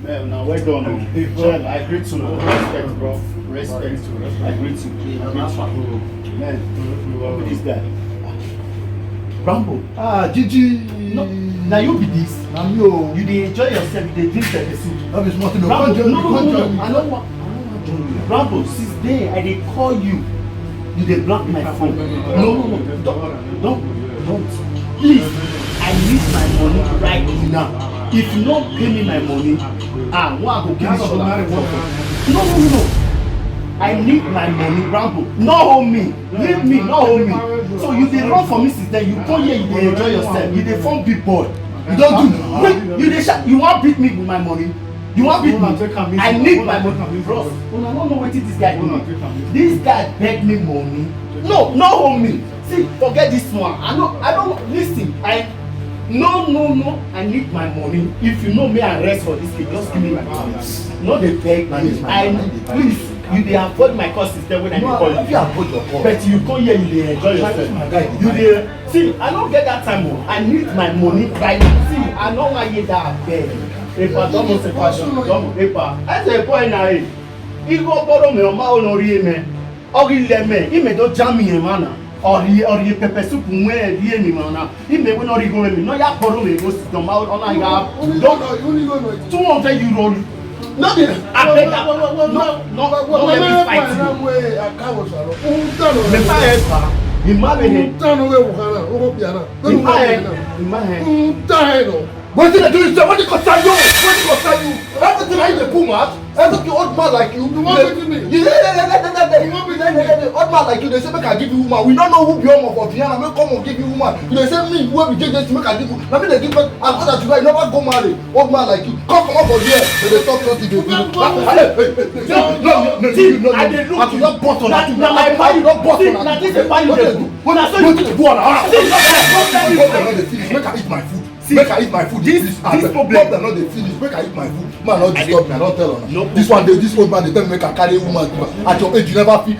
Man, now well done. Joel, I greet you. Respect, bro. Respect. I greet you. Man, who is that? Rambo. Gigi. No, now you be this. Now you. You dey enjoy yourself. You dey drink the soup. That is nothing. Rambo, no. I don't want join you. Rambo, since day I dey call you. You dey block my phone. No. Don't. Please, I need my money right now. If you don't pay me my money, I go give you No. I need my money, Rambo. No hold me. Leave me, no hold me. So you dey run for me since then. You come here, you dey enjoy yourself. You dey form big boy. You don't do. Wait, you dey you want beat me with my money? You want beat me? I need my money, bro. I don't know what this guy do. This guy beg me money. No hold me. See, forget this one. I don't listen. No. I need my money. If you know me, I rest for this kid. Just give me my money. No, they beg me. Please. You dey avoid my call system when I dey call you. But you come here, you dey enjoy yourself. You dey see. I don't get that time. I need my money right now. See, I don't want you that beg. Epa, don't say fashion. Don't epa. I say boy na e. Igo borrow me o ma o no rie me. Ori le me. I me do jam me mana. Ori pepper soup nwe rie me mana. I me we no ri go me. No ya borrow me go sit down ma o na ya. Don't. 200 euro. No, I beg that. No, let me fight you. What did I do? What did I do? Everything I do, man. Everything old man like you. You want me? Old man like you. They say make I give you woman. We don't know who be home of Vienna. Make come and give you woman. They say me who be just to make I give you. Now me they give back. I thought that you guys never go marry. Old man like you. Come up for here. They talk something. No. I did look. You not bought on that. Now my buy you not bought on that. Now this is buy you. When I saw you to go on. Make I eat my food. Make I eat my food. This problem not dey finish. Make I eat my food. Man, not disturb me. I don't tell her. No. This old man, they tell me make I carry woman. At your age, you never feel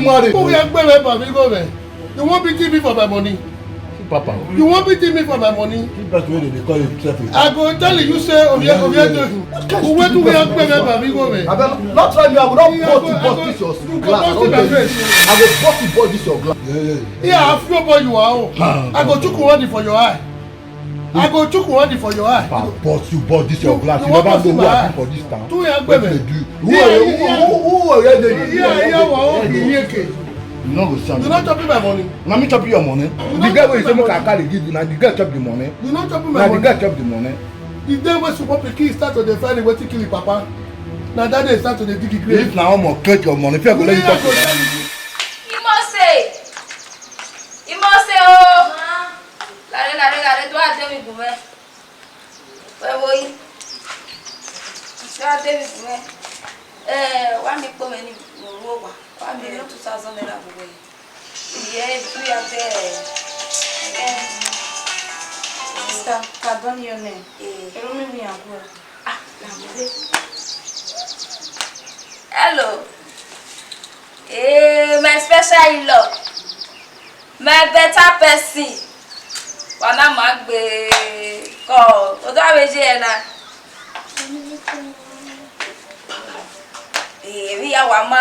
married. Who will pay me for me go there? You won't be giving me for my money. Papa. You won't be giving me for my money. That's the way they call it. I go tell you say who will pay me for me go there? Not try me. I will not bust this your glass. I will bust this your glass. Yeah, I feel about you are. I go chook one for your eye. I go chook one for your eye. But you bought this your glass. You never know who I for this town. Two young women. Who are they? You know go stand. You not chopping my money. Let me chop your money. The guy wey say make I carry give you, now the guy chop the money. You not chopping my money. Now the guy chop the money. The day when support pikin start to dey find a way to kill him papa. Now that day start to dey dig the grave. If na almost take your money, if you go let you talk to them. You must say, oh. Lare, do I tell me to me? Where were you? Do I tell me to me? One day come any more. 1,000,000 naira away. Yeah, we are there. Sister, pardon your name. Me Hello. My special in-law. My better person. Wana magbe ko odo abeje na we are wama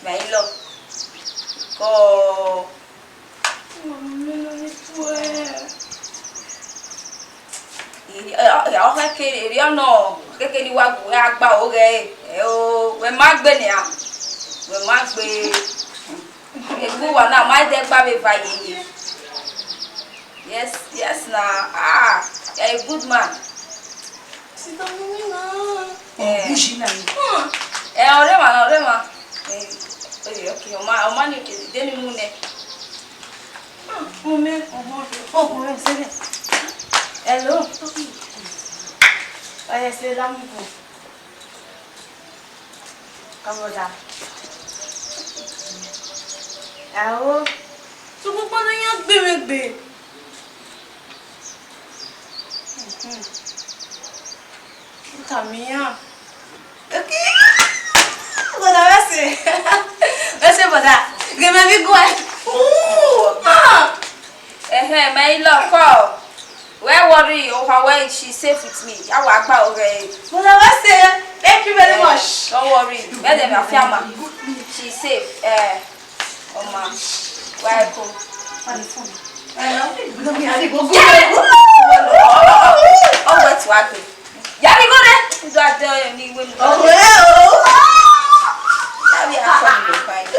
my in-law ko kekere wa agba oge o we magbe ni a we magbe egu wa na ma de gba be faye. Yes now. You're a good man. Sit down with me Hello. C'est là mon coup. Comment ça? Ah oh. Tu peux pas rien bébé. Caminha. Ok. Bora vai ser bora. Que me vi guai. My in-law call. Where worry over when she's safe with me. I will back already. Thank you very much. Don't worry. Let them have Fiamma. She's safe. Oma. Welcome. On the phone. Hello. Oh, what's working? Yeah, we go there. You got there. You need to go. Oh, now we are coming. Fine.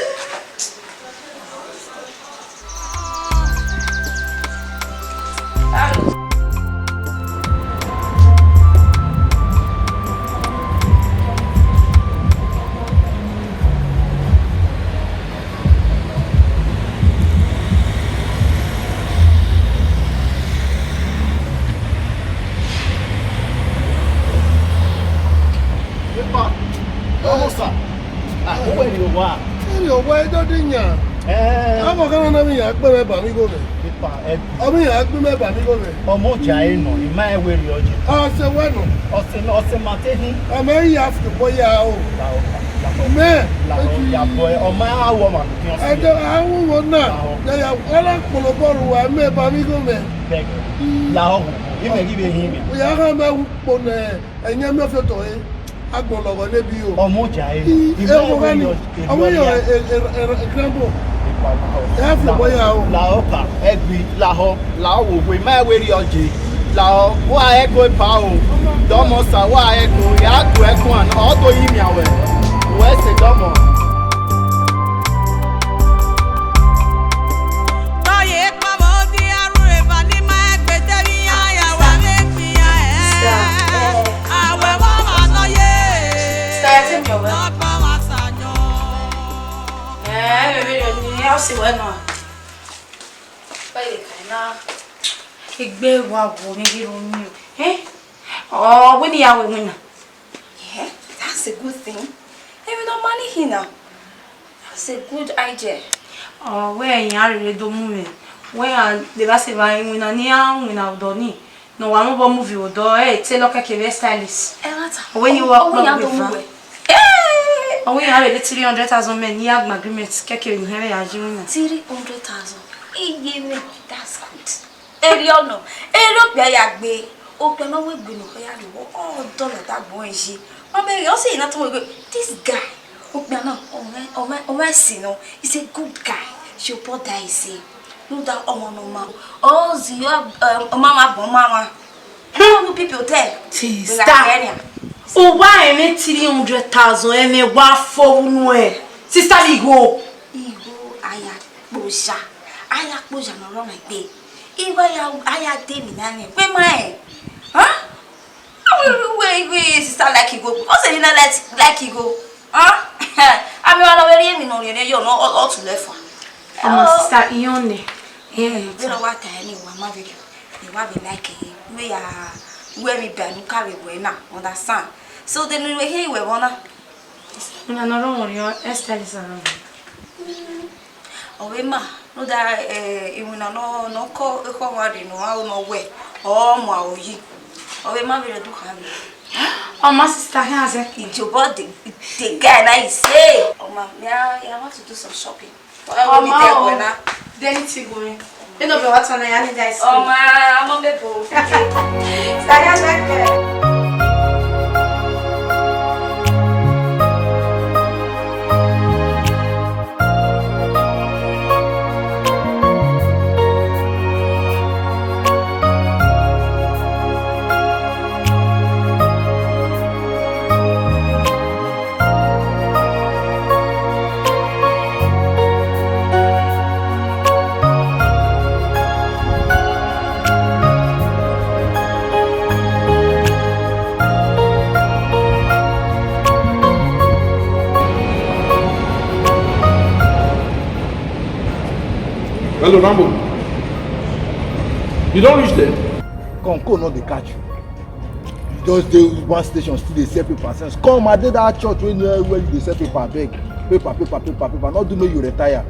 Hello. Almost up. Where do you want? Your way, don't you? I'm not going to be a baby by me go there. I mean, I do my baby go there. Omojaino, in my way, I said, well, I may have to boy out. Man, boy, or my woman. I won't now. They are all full of bottle. I may by me go there. Lao, you may give him. We are a on a young of your toy. I go over the view. Omojaino, I want a example. Laoka, Egby, Laho, Lao, we may wear your G. Lao, why echo power? Domosa, why echo? Yaku echo and auto email. Where's the domo? I'll see when on. Igbe wa wo mi ro mi o. Oh, we ni yawe win. Yeah, that's a good thing. Even no money here now. That's a good idea. Oh, where yan re do mu me. Where the base ba win na ni an win out do ni. No wa mo bo movie o do te lo keke stylist. When you work with oh, we have a 300,000 men. You have agreement. Keke in here, ya jina. 300,000. That's good. Eriono. Ero be ya gbe. O pe no we gbe no ko ya lo. Oh, dollar that boy she. Mama, you say not to this guy. O pe na o me si no. He's a good guy. She put that say. No that omo no ma. Oh, zi mama bon mama. How people tell? Sister. Oh, why am I 300,000 and me wa for nowhere? Sister Igo. Aya Boja no wrong like that. Aya Demi nani. Where my? Huh? We sister like Igo. What's it like Igo? Huh? I'm already in no you know all to left one. Sister Ione. You know what anyone marry you. You want be like we are where we be no carry we na understand. So then we were here we wanna. No wrong your Esther is around. Oh ma, no that you no call worry no how no way. Oh ma oyi. Oh ma we do have. Oh my sister has it's your body the guy na he say. Oh ma, I want to do some shopping. Oh ma, then it's going. You know what on I need ice cream. Oh ma, I'm on the boat. Stay back. Hello, Rambo. You don't reach there. Conco not dey catch you. You just dey one station still dey sell paper since. Come, I did that church where you dey sell paper, beg. Paper. Not do make you retire.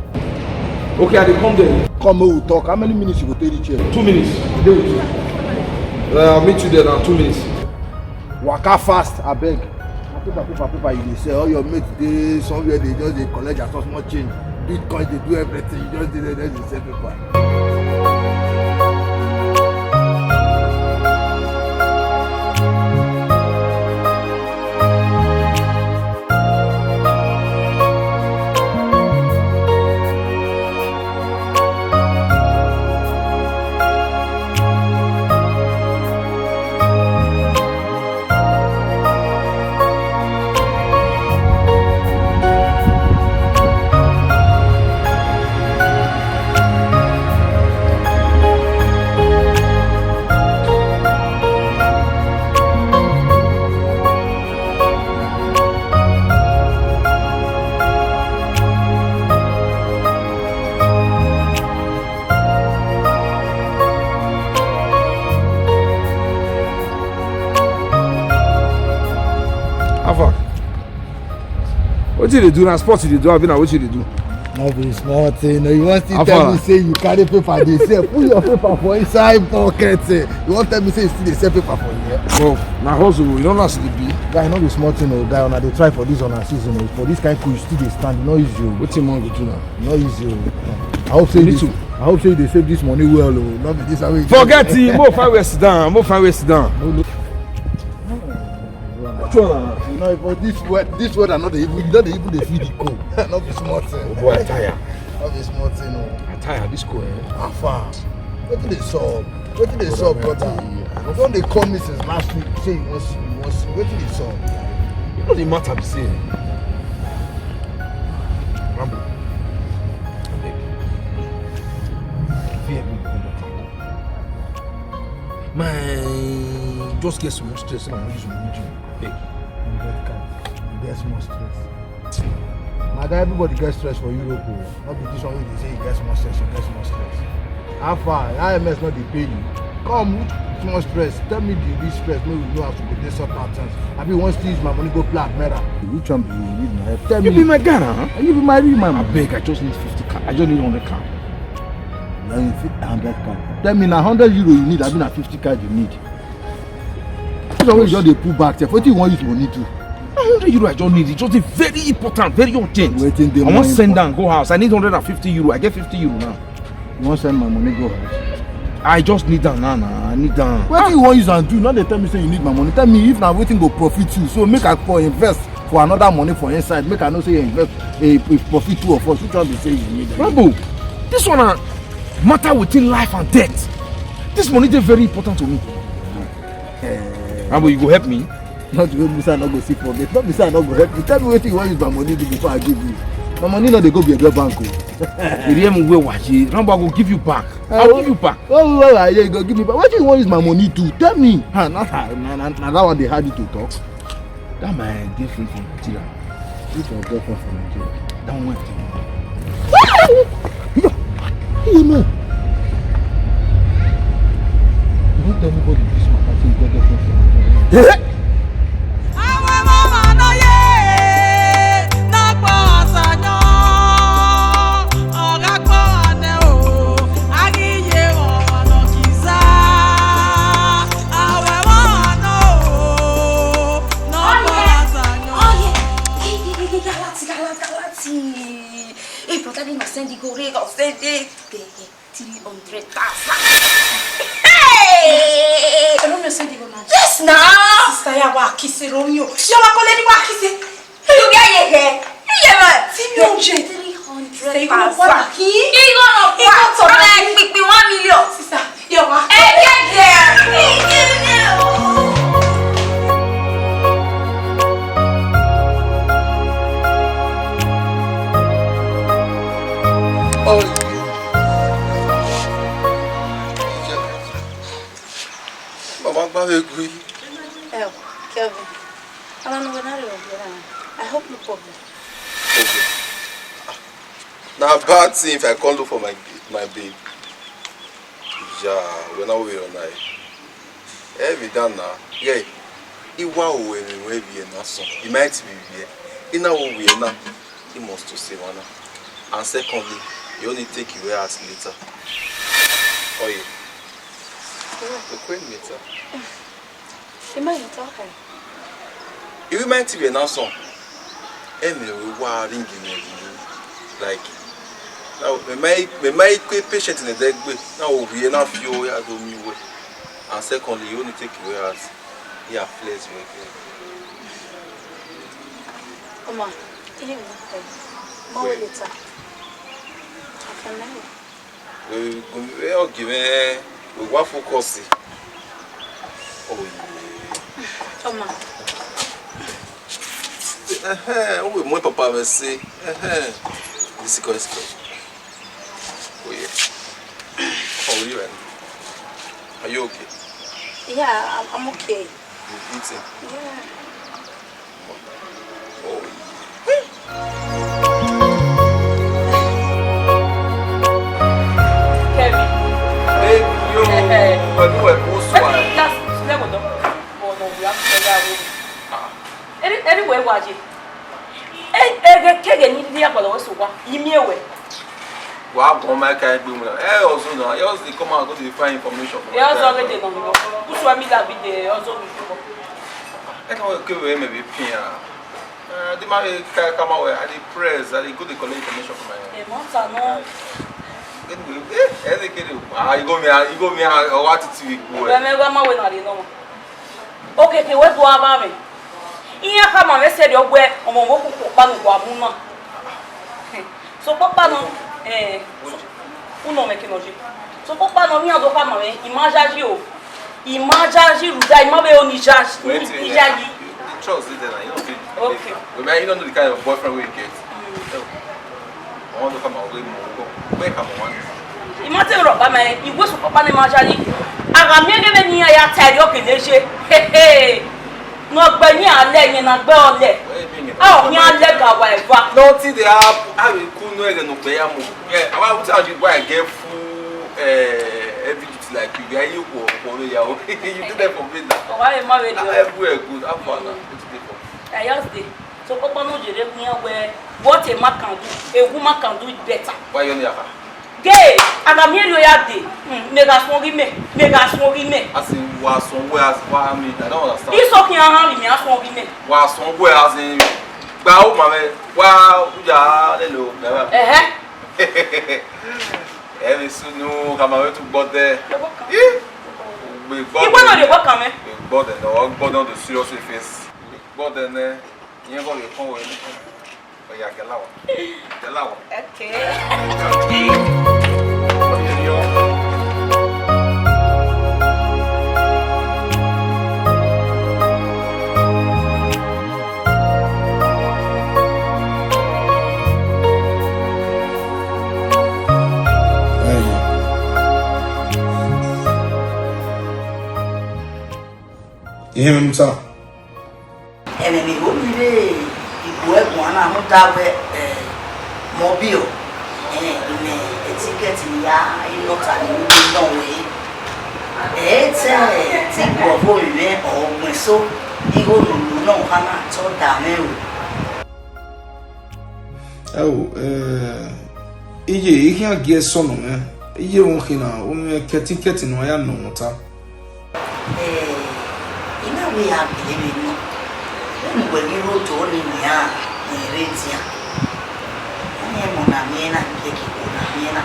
Okay, I dey come there. Come, we will talk. How many minutes you go take reach here? 2 minutes. I dey with you. I'll meet you there now. 2 minutes. Waka fast, abeg. Paper. You dey sell. All your mates dey somewhere. They just dey collect your small change. Bitcoin, they do everything. You just dey there, they sell paper. How far? What did they do now? Sports did they do? I've been what did they do? No be small thing. You want to tell me say you carry paper dey sell? Put your paper for inside pocket. You want tell me say you still dey sell paper for here? Well, now hustle. You don't know how to be. Guy, no be small thing, oh. Guy, una dey try for this on a season. Oh. For this kind of cool, you still dey stand. No easy. What team want to do now? No easy. I hope say this. I hope say they save this money well. Oh. Not be this way. Forget it. More find where sit down. More find where sit down. No. You know, for this word are not even they feed the cold. Not be small thing. Oh boy, I tire. Not be small thing. Oh. I tire. This cold. How far? What did they solve? What did they solve, brother? Don't they call me since last week? Say you want see. What did they solve? You know the matter be saying. Rambo. Man, just get some more stress and I'm using money. Hey. Get more stress. My guy, everybody gets stress for Europe. Not be this one where they say you get more stress, you get more stress. How far? IMS not they pay you. Come with more stress. Tell me this stress. Maybe we know how to go this certain things. I be once to use my money go black mirror. Which one be you need my help? Tell me. You be my Ghana, huh? You be my real man. I beg, I just need 50 car. I just need 100 car. Now you fit 100 card. Tell me now 100 euro you need, I mean na 50 card you need. That's always just they pull back. What do you want use money to? 100 euro I just need. It's just very important, very urgent. Waiting I want to send down, go house. I need 150 euro. I get 50 euro now. You want to send my money go house? I just need that now. I need that. What do you want use and do? Not they tell me say you need my money. Tell me if now waiting go profit you. So make I for invest for another money for inside. Make I know say you invest a profit two of us. Which one they say you need? Rambo, this one matter within life and death. This money is very important to me. Rambo, you go help me. Not to be say not go see forget. Not be say not go help you. Tell me what you want use my money do before I give you. My money not they go be a bank. Rambo, I will give you back. I'll give you back. Oh, you go give me back. What do you want use my money to? Tell me. Now that one they had you to talk. That my girlfriend from Nigeria. Which your girlfriend from Nigeria? That one went You know. You don't tell anybody this matter. Say you got girlfriend from Nigeria. Send it, go reg, I'll send it. 300,000. Hey! I don't know send it go now. Yes, now. Sister, ya wa kiss Romeo. You wa call any wa kiss. You get it. Yeah, man. 300. 300,000. He gonna what? He gonna what? Like 1 million. Sister, you wa. Hey, get there. Oh. Kelvin, I don't know when I hope no problem. Okay. Now bad thing if I call look for my babe. Yeah, when I will on night. Every done now. Yeah. Iwa we be na so. It might be here. Ina wo we na. He must to say one. And secondly, you only take your way as later. Oh yeah. The queen later. You might not talk. You might be an song. Anyway, why ringing me? Like now, we might be patient in the dead way. Now we enough you ya do me way. And secondly, you only take your way as yeah, flares me. Come on, you didn't more later. We all give we want focus. Oh yeah. Come on. Oh, my papa will say, this is good. Oh yeah. How are you? Are you okay? Yeah, I'm okay. You eating? Yeah. Oh. Kevin. Baby, yo. What do I post? That's never done. Oh no, we have to figure out. we waje. Kege ni dia kwa lo so kwa. Yimi we. Wow, come my kind of also no. I also come out go to find information. Yeah, also already no. Who show me that video also before. I can't give him maybe pin. The man come out at the press, at the good collect information from my. Monta no. You go me what to we go. We me go ma we na dey no. Okay, ke we do aba me. Iya kama me se dey ogwe omo mo ku pa no gwa mu na. So papa no uno me ke noji. So papa no mi ado kama me imajaji o. Imajaji ruda imabe oni judge. Ijaji. Trust it then, you know. Okay. You don't know the kind of boyfriend we get. I want to come out with more. Where come on? Imagine roba me, you go so papa ne majali. Aga mi ege ni ya tari o keneje. Hey. No gbe ni ale yin na gbe ole. Ah, ni ale ga wa eva. Nothing they have. I will cool no ege no gbe ya mo. Yeah, I want to tell you why I get full every duty like you. You go for ya. You do that for me now. Why am I ready? Everywhere good. Have fun now. I just dey. So papa no jere kun where what a man can do, a woman can do it better. Why you never? Gay, aga mi lo ya dey. Mega swori me. As in was somewhere as why me. I don't understand. This talking around me as swori me. Was somewhere as in gba o mama wa uja lelo. Every soon no come away to God there. We no dey work am. God and no God on the serious face. God and you go you come with ya gelawa. Okay. Ehimwenma. Enemy who be one dawe mobile in a ticket ya in not no way. It's a thing of women or so you no hana to damn. Oh, you can't get some man. You won't know, getting no, I am no more. In a way, I believe in you. When you wrote to only me, I read ya. I am on a mina, taking on a mina.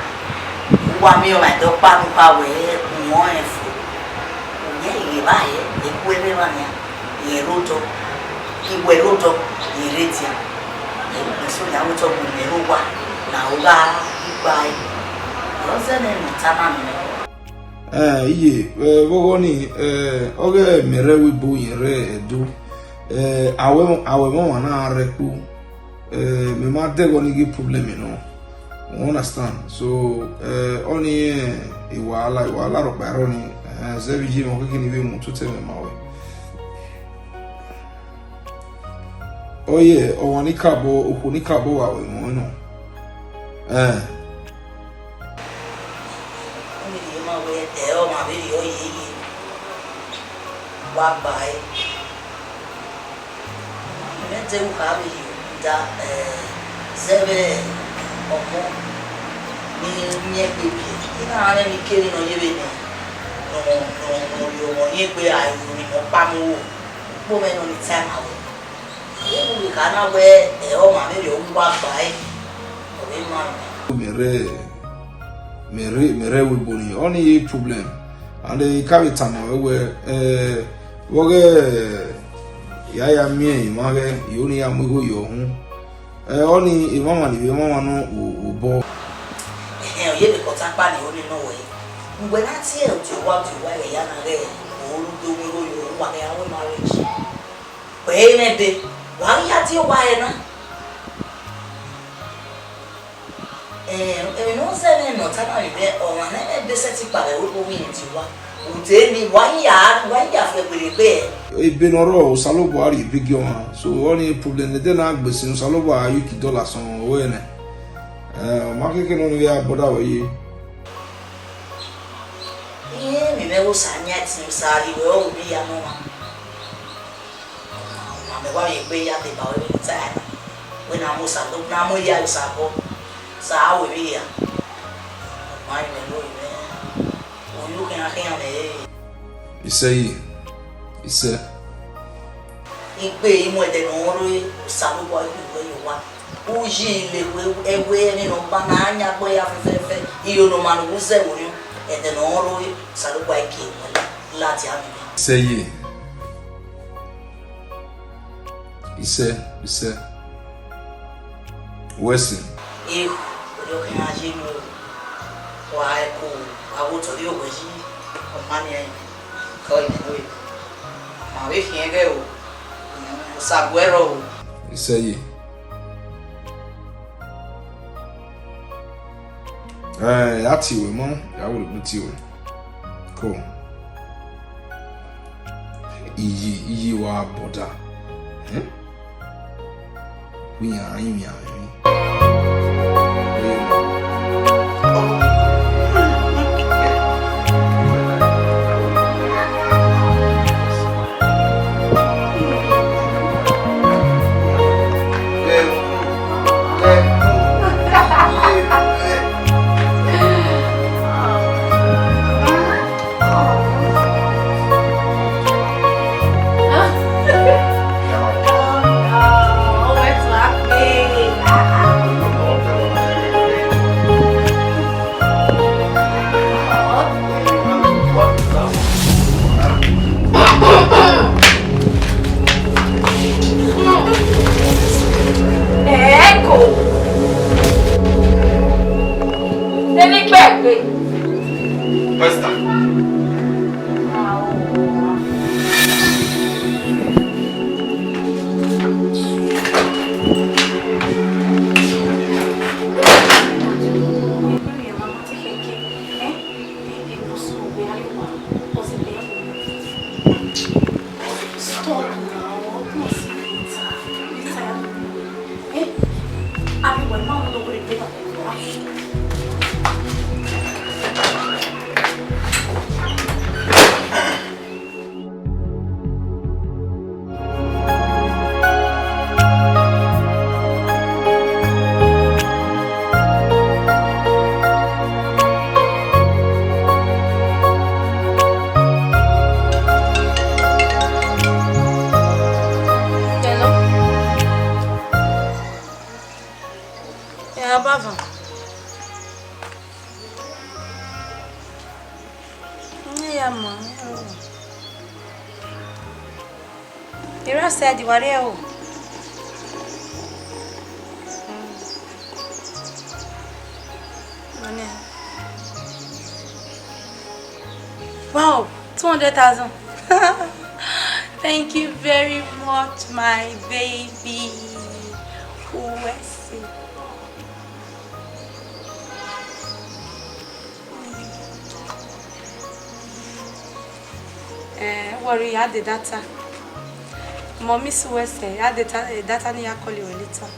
One meal at the palm power, more and food. Yea, buy it, if we live on ya. He wrote to, he will wrote to, he read ya. So now we talk with me, now buy. Rosen and Taman. Wogoni, oge mere wibu yere edu. Awe mo wana reku. Me ma de goni gi problem no. You understand? So oni iwala ro baro ni zebiji mo kiki ni be mu tute me mawe. Oye, owani kabo, ukuni kabo wawe mo no. Bye. Let's say we have that 7 or more. Me baby. You know how many killing on you? No, you be I will pamu. Women on the time out. We cannot wear a home and maybe you walk by. Mere we boni only problem. And they carry time where woge yaya mie image yoni ya mwigo yo hu oni imama ni no ubo ye be kotapa ni oni no we ngbe na ti e to wa ya na re oru do mwigo yo wa ya we marriage we ne de wa ya ti wa e na no se ne no ta na be o ma na be se ti pare wo mi ti wa uteni wanya febelebe ebenoro salobo ari bigio so only problem de na gbese salobo ayuki dollar son we ne makeke no ya boda we mi me wo sanya ti sari we o bi ya no ma me wa ye pe ya de ba we ta we na mo sa do na mo ya sa ko sa we bi ya mai me lo me o yu ke na ke ya me Ise igbe imo de no ro sa lo bo igbe yo wa o ji le ewe ni no ba na anya bo ya fefe iyo no ma no uze wo yo e de no ro sa lo bo ike láti ami Ise Wesi e o ke na ji mo wa e ko awo to yo we ji o ma ni ko ni we ma we fi ege o saguero Ise ati we mo ya wo le ti we cool iyi wa boda we are in ya Di wareo. Wow, 200,000. Thank you very much, my baby. Who is it? Worry, I had the data. Mommy Suwese, I had the data near call you later.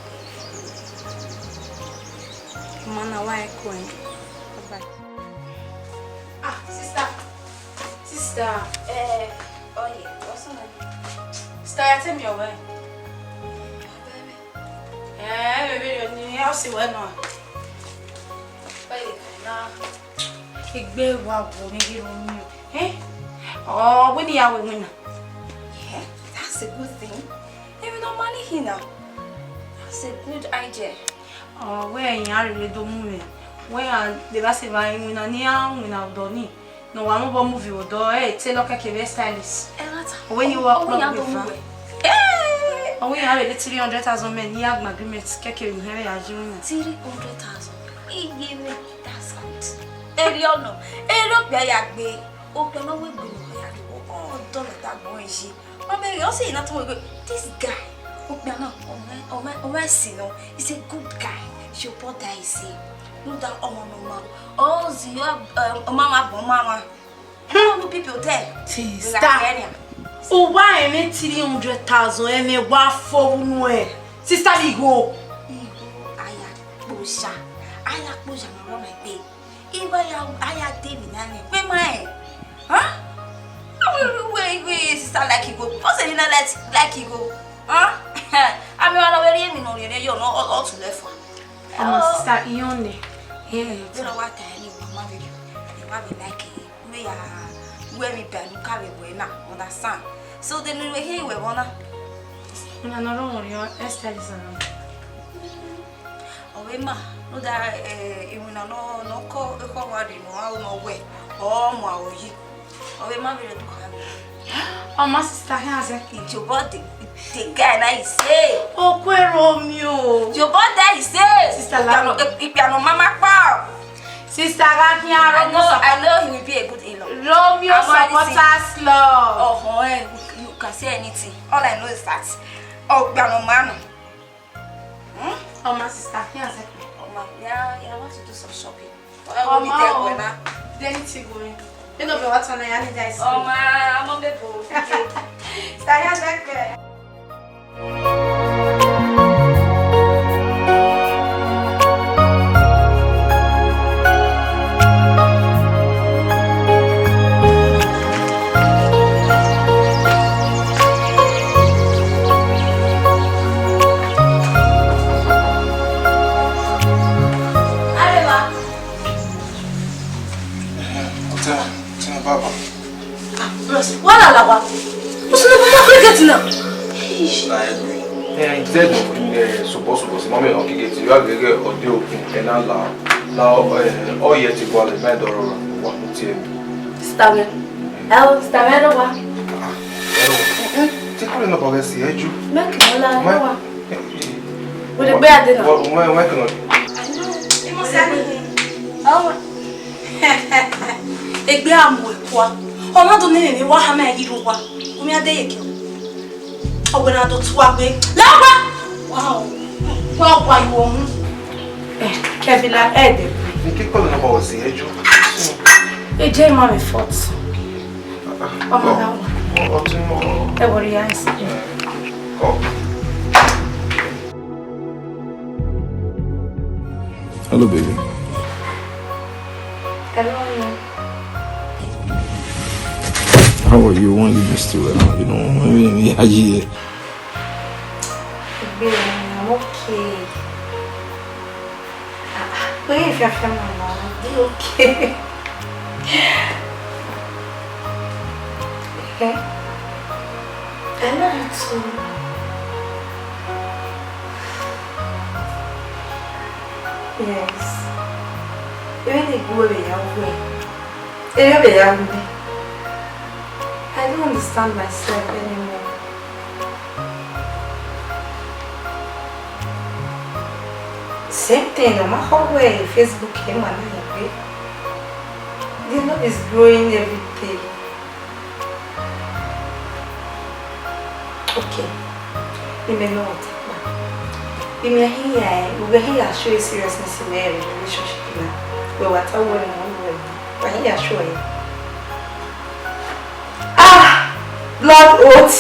Mana, why going? Bye. Ah, sister. Oh yeah, what's on it? Sister, tell me your way. Baby, you have to wait now. Igbe wa wo mi ro mi. Oh, when you are winning. Yeah, that's a good thing. Even no money here now. That's a good idea. Oh, where you are really do move. Where the basi va Ehimwenma ni Ehimwenma odoni. No wa mo bo movie odo tell loka ke be stylist. When you walk with her. Oh, we have a 300,000 men. You have agreements. Keke you have a junior. 300,000. That's good. Eriono. Ero be ya gbe. O pe no we gbe no ya. Oh, don't let that boy she. But baby, you say not to this guy. O pe na o see no. He's a good guy. She put that say. No that no. Oh, the mama. How do people tell? Sister. Oh, why am I 300,000 and me wa for no? Sister, we go. Aya Busha no my baby. Iba ya aya David nani. Where my? Huh? Wait, sister like you go. What's it like you go? Huh? I mean, I already know you know all to left one. Sister Ione. You know what I need, Mama? You have a like we are where we can carry away now, understand? So then we were here, we wanna. No, no, your Esther is around. Oh, Emma, no, that you will not no call the forward, no way. Oh, my, oh, Emma, we do have. Oh, my sister has your body. The guy that is say. Oh, where Romeo? Your body is say. Sister Lano, if you are no mama cow. Sister Gagnia, I know he will be a good in-law. Romeo supporters love. Oh, you can say anything. All I know is that. Oh, you are no man. Oh, my sister, here's it. Oh, my, yeah, I want to do some shopping. I will be there when I. Then it's going. You know what's on the end of the oh, my, I'm on the boat. Stay here, what are what's the now? I agree. Yeah, instead of supposed to mommy or get you are get audio and now all yet to go the man or what to Stammer. El stammer wa. Take on about this here you. Make no la. With the bed dinner. What why cannot? You must have oh. Egbe amu ekwa. Ọmọ tó ní ní wá ha ma yi ro wa. Omi ade yeke. Ogona do tu agbe. Lawa. Wow. Wa wa yo mu. Kevila ede. Ni ke ko no ba si ejo. E je ma me fort. Ọmọ da wa. O ti mo. E wori ya isi. Ko. Hello, baby. Hello. How are you? Why you just still around? You know, I mean, yeah. I'm okay. Wait, if you're from my mom, be okay. Okay? I love you too. Yes. Even the go away, I don't understand myself anymore. Same thing, no matter where Facebook came and I the love is growing every day. Okay, you may know what. You may hear, we may show you seriousness in a relationship now. We were talking one way, but here show you. Blood oats.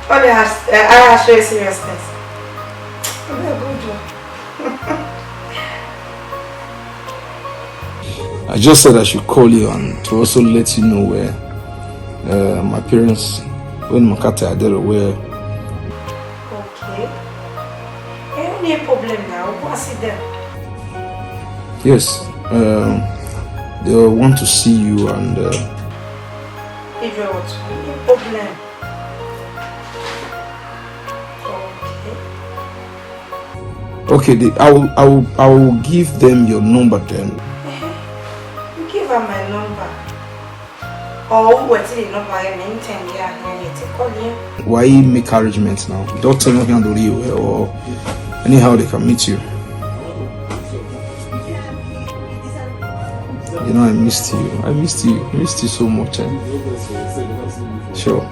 I show you seriousness. I just said I should call you and to also let you know where my parents, when Makata are aware. Okay. Any problem now? Go see them. Yes, they want to see you and. If you want any problem. Okay, I will give them your number then. You give her my number. Or what's the number? I maintain here. Call you. Why make arrangements now? Don't tell me how to you or anyhow they can meet you. You know I missed you. I missed you so much. Sure.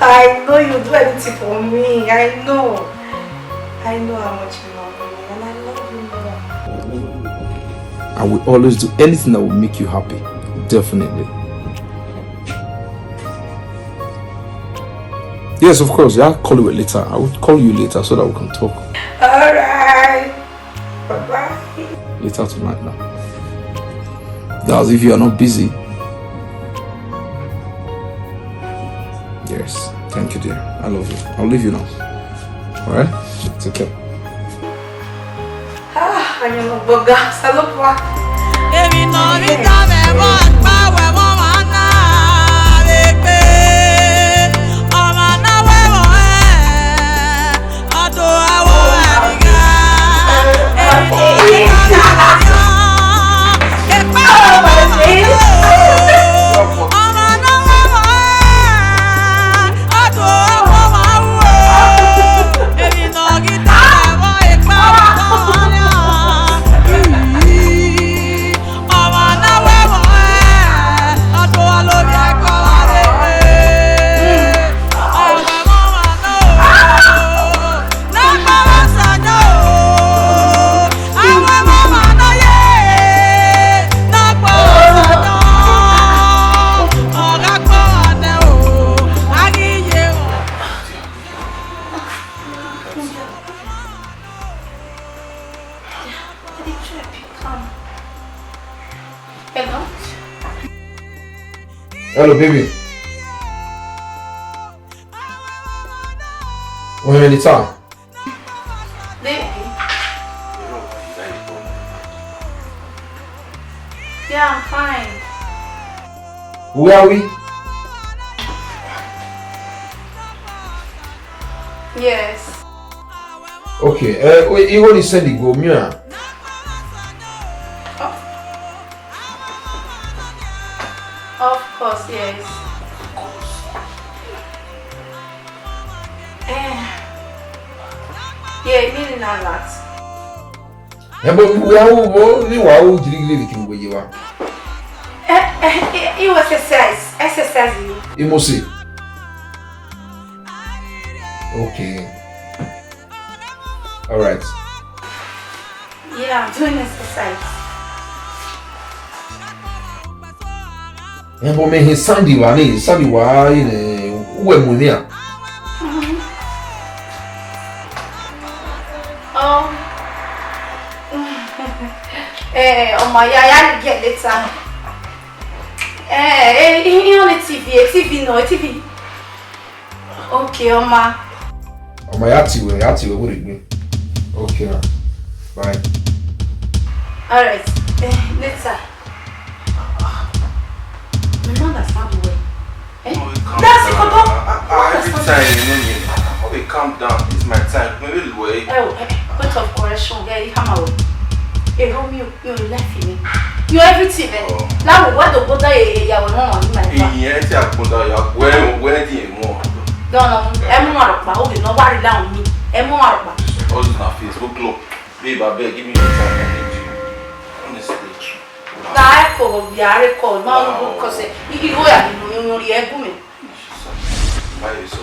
I know you do anything for me. I know how much you love me, and I love you more. I will always do anything that will make you happy. Definitely. Yes, of course. Yeah, I'll call you later. I will call you later so that we can talk. Alright. Bye-bye. Later tonight now. That's if you are not busy. Yes. Thank you, dear. I love you. I'll leave you now. Alright? Take care. I'm a bugger. Salut, Hello, baby. When in the town? Baby. Yeah, I'm fine. Where are we? Yes. Okay. You only said the go mirror. Of course, yes. Yeah, meaning a lot. But we are all It was exercise. You must see. Okay. All right. Yeah, I'm doing exercise. But me he Sandy wa in Ehimwenma. Oh my, I get later. On the TV, no TV. Okay, Oma. Oma yati we what it be? Okay, bye. All right, later. I don't understand the way. That's it, Koto. Every time you calm down. It's my time. Maybe the way. Point of correction, yeah, you come away. Hey, Romeo, you're left me. You're everything, man. Now, what the Buddha you are on my back? Yes, I put out where do you more? No, everyone, okay, nobody down me. Everyone, all this on Facebook club. Babe, I beg, give me the time I need you. Honestly. I call, no, because you go at you, you're a woman. Why are you so